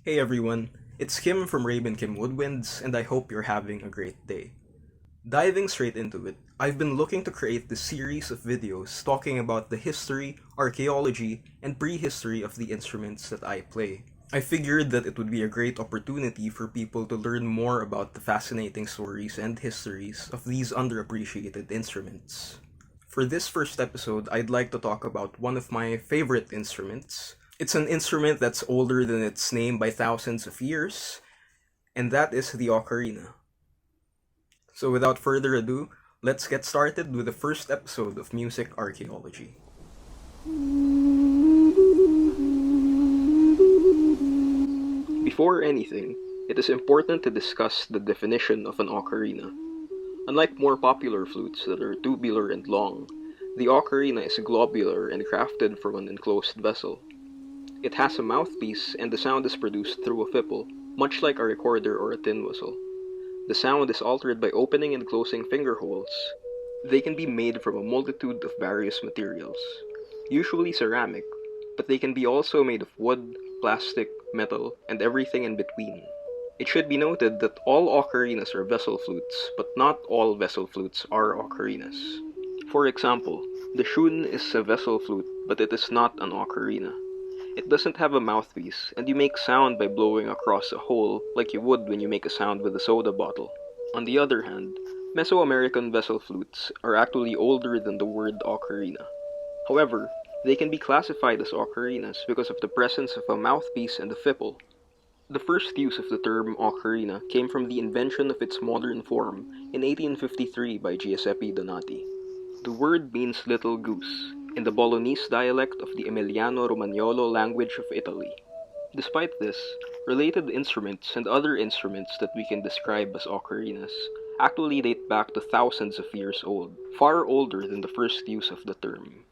Hey everyone, it's Kim from Raven Kim Woodwinds, and I hope you're having a great day. Diving straight into it, I've been looking to create this series of videos talking about the history, archaeology, and prehistory of the instruments that I play. I figured that it would be a great opportunity for people to learn more about the fascinating stories and histories of these underappreciated instruments. For this first episode, I'd like to talk about one of my favorite instruments. It's an instrument that's older than its name by thousands of years, and that is the ocarina. So without further ado, let's get started with the first episode of Music Archaeology. Before anything, it is important to discuss the definition of an ocarina. Unlike more popular flutes that are tubular and long, the ocarina is globular and crafted from an enclosed vessel. It has a mouthpiece and the sound is produced through a fipple, much like a recorder or a tin whistle. The sound is altered by opening and closing finger holes. They can be made from a multitude of various materials, usually ceramic, but they can be also made of wood, plastic, metal, and everything in between. It should be noted that all ocarinas are vessel flutes, but not all vessel flutes are ocarinas. For example, the shun is a vessel flute, but it is not an ocarina. It doesn't have a mouthpiece, and you make sound by blowing across a hole like you would when you make a sound with a soda bottle. On the other hand, Mesoamerican vessel flutes are actually older than the word ocarina. However, they can be classified as ocarinas because of the presence of a mouthpiece and a fipple. The first use of the term ocarina came from the invention of its modern form in 1853 by Giuseppe Donati. The word means little goose, in the Bolognese dialect of the Emiliano-Romagnolo language of Italy. Despite this, related instruments and other instruments that we can describe as ocarinas actually date back to thousands of years old, far older than the first use of the term.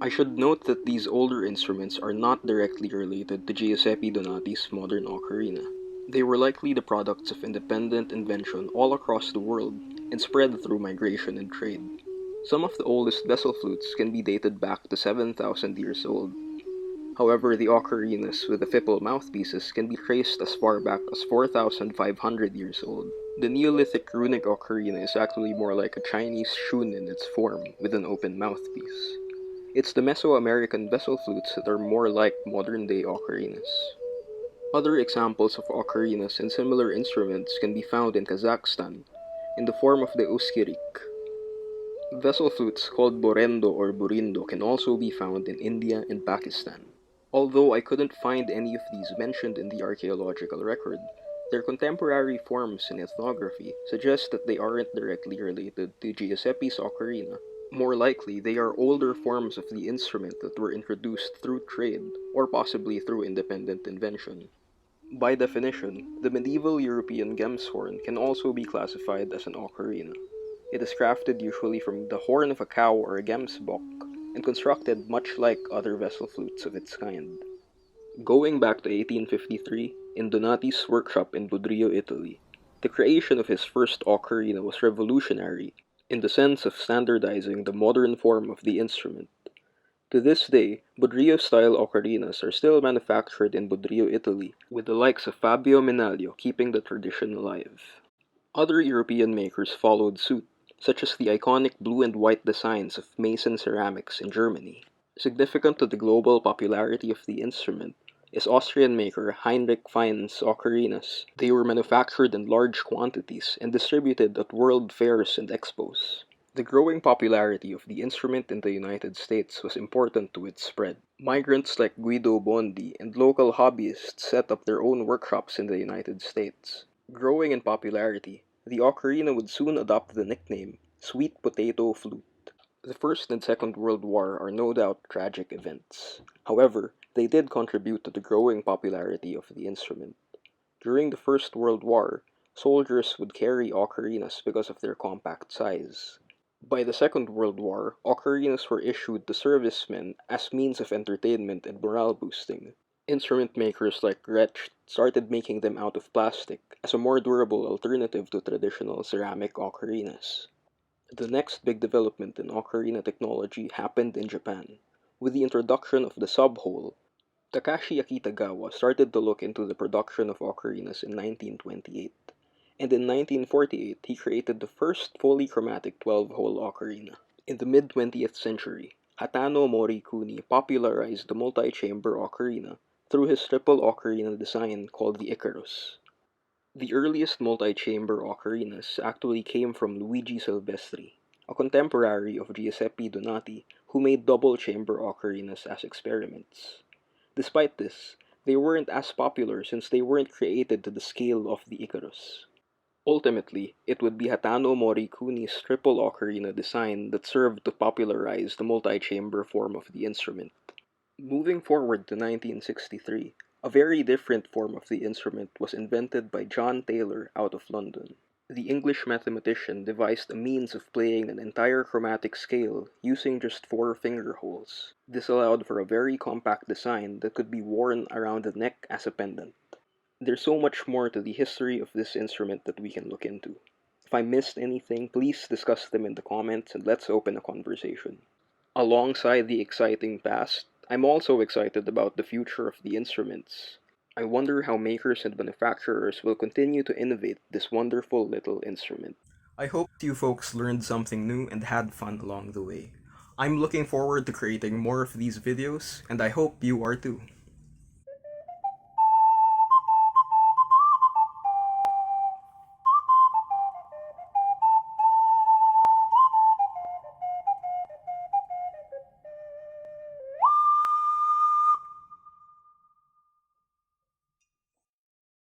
I should note that these older instruments are not directly related to Giuseppe Donati's modern ocarina. They were likely the products of independent invention all across the world and spread through migration and trade. Some of the oldest vessel flutes can be dated back to 7,000 years old. However, the ocarinas with the fipple mouthpieces can be traced as far back as 4,500 years old. The Neolithic runic ocarina is actually more like a Chinese shun in its form, with an open mouthpiece. It's the Mesoamerican vessel flutes that are more like modern-day ocarinas. Other examples of ocarinas and similar instruments can be found in Kazakhstan, in the form of the uskirik. Vessel flutes called borendo or burindo can also be found in India and Pakistan. Although I couldn't find any of these mentioned in the archaeological record, their contemporary forms in ethnography suggest that they aren't directly related to Giuseppe's ocarina. More likely, they are older forms of the instrument that were introduced through trade, or possibly through independent invention. By definition, the medieval European gemshorn can also be classified as an ocarina. It is crafted usually from the horn of a cow or a gemsbok, and constructed much like other vessel flutes of its kind. Going back to 1853, in Donati's workshop in Budrio, Italy, the creation of his first ocarina was revolutionary in the sense of standardizing the modern form of the instrument. To this day, Budrio-style ocarinas are still manufactured in Budrio, Italy, with the likes of Fabio Minaglio keeping the tradition alive. Other European makers followed suit, such as the iconic blue and white designs of Mason Ceramics in Germany. Significant to the global popularity of the instrument is Austrian maker Heinrich Fein's ocarinas. They were manufactured in large quantities and distributed at world fairs and expos. The growing popularity of the instrument in the United States was important to its spread. Migrants like Guido Bondi and local hobbyists set up their own workshops in the United States. Growing in popularity, the ocarina would soon adopt the nickname Sweet Potato Flute. The First and Second World War are no doubt tragic events. However, they did contribute to the growing popularity of the instrument. During the First World War, soldiers would carry ocarinas because of their compact size. By the Second World War, ocarinas were issued to servicemen as means of entertainment and morale boosting. Instrument makers like Gretsch started making them out of plastic as a more durable alternative to traditional ceramic ocarinas. The next big development in ocarina technology happened in Japan, with the introduction of the subhole. Takashi Akitagawa started to look into the production of ocarinas in 1928, and in 1948 he created the first fully chromatic 12-hole ocarina. In the mid-20th century, Hatano Morikuni popularized the multi-chamber ocarina through his triple ocarina design called the Icarus. The earliest multi-chamber ocarinas actually came from Luigi Silvestri, a contemporary of Giuseppe Donati who made double-chamber ocarinas as experiments. Despite this, they weren't as popular since they weren't created to the scale of the Icarus. Ultimately, it would be Hatano Morikuni's triple ocarina design that served to popularize the multi-chamber form of the instrument. Moving forward to 1963, a very different form of the instrument was invented by John Taylor out of London. The English mathematician devised a means of playing an entire chromatic scale using just four finger holes. This allowed for a very compact design that could be worn around the neck as a pendant. There's so much more to the history of this instrument that we can look into. If I missed anything, please discuss them in the comments and let's open a conversation. Alongside the exciting past, I'm also excited about the future of the instruments. I wonder how makers and manufacturers will continue to innovate this wonderful little instrument. I hope you folks learned something new and had fun along the way. I'm looking forward to creating more of these videos, and I hope you are too.